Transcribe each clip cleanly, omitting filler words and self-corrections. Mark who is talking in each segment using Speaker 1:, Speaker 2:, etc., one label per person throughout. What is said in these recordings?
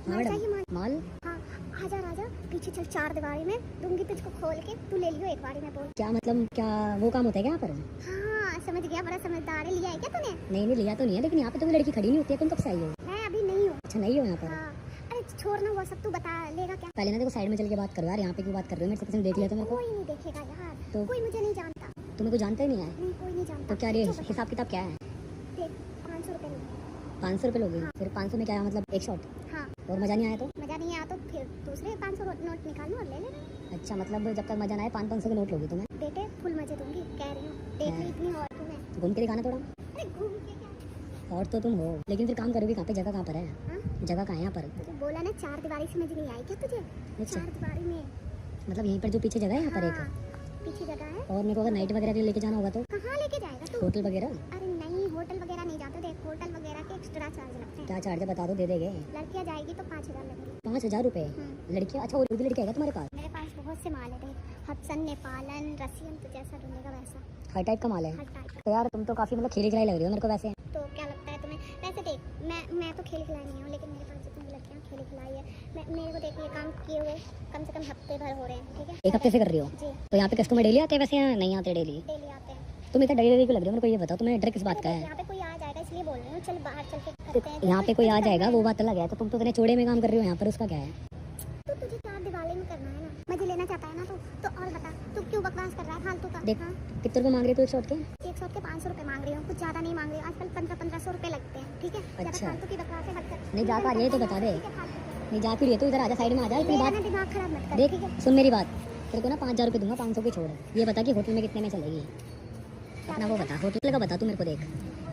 Speaker 1: हाँ
Speaker 2: माल
Speaker 1: मैडम।
Speaker 2: चाहिए माल।
Speaker 1: माल?
Speaker 2: हाँ आजा राजा, पीछे चल, चार दीवारी में दूंगी तुझको खोल के, तू ले लियो एक बारी में। बोल
Speaker 1: क्या मतलब, क्या वो काम होता है क्या यहाँ पर?
Speaker 2: हाँ समझ गया, बड़ा समझदार है। लिया है क्या तूने?
Speaker 1: नहीं नहीं, लिया तो नहीं है, लेकिन यहाँ पे तो कोई लड़की खड़ी नहीं होती है। तुम कब से आई हो?
Speaker 2: मैं अभी नहीं हूँ।
Speaker 1: अच्छा, नहीं हो यहाँ पर?
Speaker 2: हाँ अरे छोड़ना वो सब, तू बता लेगा क्या?
Speaker 1: पहले ना देखो साइड में चल के बात करो यार, यहाँ पे क्यों बात कर रहे हो? मेरे से किसी ने देख लिया तो मेरे को।
Speaker 2: कोई नहीं देखेगा यार,
Speaker 1: तो
Speaker 2: कोई मुझे नहीं जानता।
Speaker 1: तुम्हें कोई जानता ही नहीं है?
Speaker 2: नहीं कोई नहीं जानता।
Speaker 1: तो क्या रे,
Speaker 2: चुप बता।
Speaker 1: हिसाब किताब क्या है?
Speaker 2: देख 500 रुपये ले।
Speaker 1: 500 रुपये लोगे?
Speaker 2: हाँ।
Speaker 1: फिर 500 में क्या है, मतलब एक शॉट?
Speaker 2: हाँ
Speaker 1: और मजा नहीं आया तो?
Speaker 2: मजा नहीं आया तो फिर दूसरे 500 नोट निकालना और ले लेना।
Speaker 1: अच्छा, मतलब जब तक मजा ना आए 500 के नोट लोगी तुम्हें?
Speaker 2: बेटे फुल मजे दूंगी, कह रही हूँ। देख ली इतनी और तुम्हें।
Speaker 1: घूम के दिखाना थोड़ा।
Speaker 2: अरे घूम के क्या?
Speaker 1: और तो तुम हो, लेकिन फिर काम करोगी कहाँ पे? जगह कहाँ पर है?
Speaker 2: हाँ?
Speaker 1: जगह कहाँ है यहाँ पर?
Speaker 2: तुझे बोला ना, चार दीवारी समझ नहीं आई क्या तुझे?
Speaker 1: अच्छा।
Speaker 2: चार दीवारी में।
Speaker 1: मतलब यहीं पर जो पीछे जगह है यहाँ पर
Speaker 2: हाँ,
Speaker 1: एक?
Speaker 2: पीछे जगह है।
Speaker 1: और मेरे को अगर नाइट वगैरह के लिए लेके जाना होगा तो?
Speaker 2: कहाँ लेके जाएगा तू?
Speaker 1: होटल वगैरह?
Speaker 2: अरे नहीं, होटल वगैरह नहीं जाते। देख होटल वगैरह के एक्स्ट्रा चार्ज लगते हैं।
Speaker 1: क्या चार्ज है बता दो, दे देंगे।
Speaker 2: लड़कियाँ जाएगी तो 5000 लगेंगे।
Speaker 1: 5000 रुपये? लड़कियाँ? अच्छा, और भी लड़की है तुम्हारे पास?
Speaker 2: मेरे पास बहुत से माल है। देख हडसन, नेपालन, रसियन, तो जैसा ढूंढेगा वैसा।
Speaker 1: हर टाइप का माल है?
Speaker 2: हर टाइप।
Speaker 1: तो यार तुम तो काफ़ी मतलब खेली खिलाई लग रही हो मेरे को वैसे।
Speaker 2: तो क्या लगता है तुम्हें? वैसे देख, मैं तो खेल खिलाई नहीं हूँ, लेकिन मेरे पास जितनी लड़कियाँ खेल खिलाई है, मेरे को देख ये काम किए हुए कम से कम हफ्ते भर हो रहे हैं। ठीक है,
Speaker 1: एक हफ्ते से कर रही हो?
Speaker 2: जी
Speaker 1: तो यहाँ पे कस्टमर डेली आते हैं वैसे या नहीं आते डेली?
Speaker 2: डेली आते हैं।
Speaker 1: तुम इतना डेली क्यों लग रही हो मेरे को ये बताओ, तुम्हें डर किस बात का है?
Speaker 2: यहाँ पे कोई आ जाएगा इसलिए बोल रही हूँ, चल बाहर चल के करते हैं।
Speaker 1: यहाँ पे कोई आ जाएगा वो बात अलग है, तो तुम तो इतने चौड़े में काम कर रही हो यहाँ पर, उसका क्या है?
Speaker 2: तो तुझे चार दिवाली में करना है ना, मजे लेना चाहता है ना तो और बता, तू क्यों बकवास कर रहा है फालतू का?
Speaker 1: देख,
Speaker 2: हाँ?
Speaker 1: कितने रुपये मांग रही हो एक शॉट के?
Speaker 2: एक शॉट के 500 रुपये मांग रही हूँ, कुछ ज़्यादा नहीं मांग रही हूँ। आजकल 1500 रुपये लगते हैं। ठीक है, ज़्यादा
Speaker 1: अच्छा।
Speaker 2: फालतू की बकवास है, हद कर।
Speaker 1: नहीं जा पा रही है तो बता दे। नहीं जा क्यों रही है? तू इधर आजा, साइड में आ जा। इतनी
Speaker 2: मेरा
Speaker 1: बात
Speaker 2: ना दिमाग खराब मत कर।
Speaker 1: देख,
Speaker 2: ठीक है,
Speaker 1: सुन मेरी बात, तेरे को ना 5000 रुपये दूंगा, 500 की छोड़। ये बता कि होटल में कितने में चलेगी? अपना वो बता, होटल का बता तू मेरे को। देख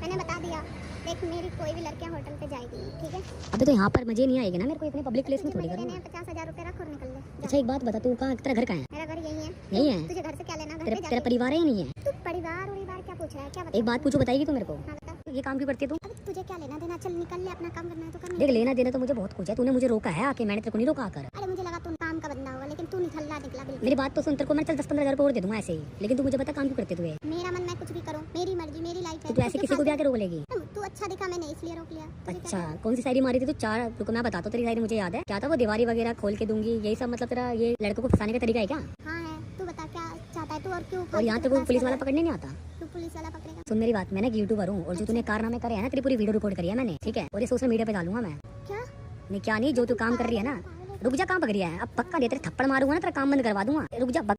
Speaker 2: मैंने बता दिया। देख मेरी कोई भी लड़कियां होटल पे जाएगी, ठीक है?
Speaker 1: अबे तो यहाँ पर मजे नहीं आएगी ना मेरे को, इतने पब्लिक प्लेस में थोड़ी करूँगा।
Speaker 2: 50,000 रुपये रख और निकल ले। जा।
Speaker 1: अच्छा एक बात बता, तू कहाँ, तेरा घर कहाँ है?
Speaker 2: मेरा घर यही है।
Speaker 1: यही है?
Speaker 2: तुझे घर से क्या लेना? घर पे
Speaker 1: तेरा
Speaker 2: जाके
Speaker 1: परिवार है या नहीं है?
Speaker 2: तू परिवार उरिवार क्या पूछ रहा है? क्या बता?
Speaker 1: एक बात पूछो, बताएगी तू मेरे को?
Speaker 2: हाँ बता।
Speaker 1: ये काम क्यों करती है तू?
Speaker 2: अब तुझे क्या लेना देना? चल निकल ले, अपना काम करना है तो कर।
Speaker 1: देख, लेना देना तो मुझे बहुत कुछ है, तूने मुझे रोका है आके, मैंने तेरे को नहीं रोका आकर।
Speaker 2: अरे मुझे लगा तू काम का बंदा होगा, लेकिन तू निकला बिल्कुल।
Speaker 1: मेरी बात तो सुन, तेरे को मैं चल 10-15 हज़ार और दे दूंगा ऐसे ही, लेकिन तू मुझे बता काम क्यों करते तू?
Speaker 2: मेरा मन, मैं कुछ भी करूँ, मेरी मर्जी, मेरी लाइफ है।
Speaker 1: तो तू ऐसे किसी को भी आके रोक लेगी?
Speaker 2: तू अच्छा दिखा, मैंने इसलिए रोक लिया। तुझे क्या
Speaker 1: अच्छा, कौन सी शायरी मारी थी तू? चार, रुको मैं बताता हूँ तेरी शायरी, मुझे याद है। क्या था वो? दीवारी वगैरह खोल के दूंगी, यही सब मतलब तेरा ये लड़कों को फंसाने का तरीका है क्या?
Speaker 2: हाँ है। तू बता क्या चाहता है तू, और क्यों?
Speaker 1: और यहाँ पे कोई पुलिस वाला पकड़ने नहीं आता?
Speaker 2: तू पुलिस वाला पकड़ेगा?
Speaker 1: सुन मेरी बात, मैं ना यूट्यूबर हूँ, और जो तूने कारनामे करे हैं ना, तेरी पूरी वीडियो रिकॉर्ड करी है मैंने, ठीक है? और ये सोशल मीडिया पे डालूंगा मैं।
Speaker 2: क्या?
Speaker 1: नहीं क्या नहीं, जो तू काम कर रही है ना। रुक जा, कहाँ पकड़ी है? अब पक्का दे, तेरे थप्पड़ मारूंगा ना, तेरा काम बंद करवा दूंगा। रुक जा।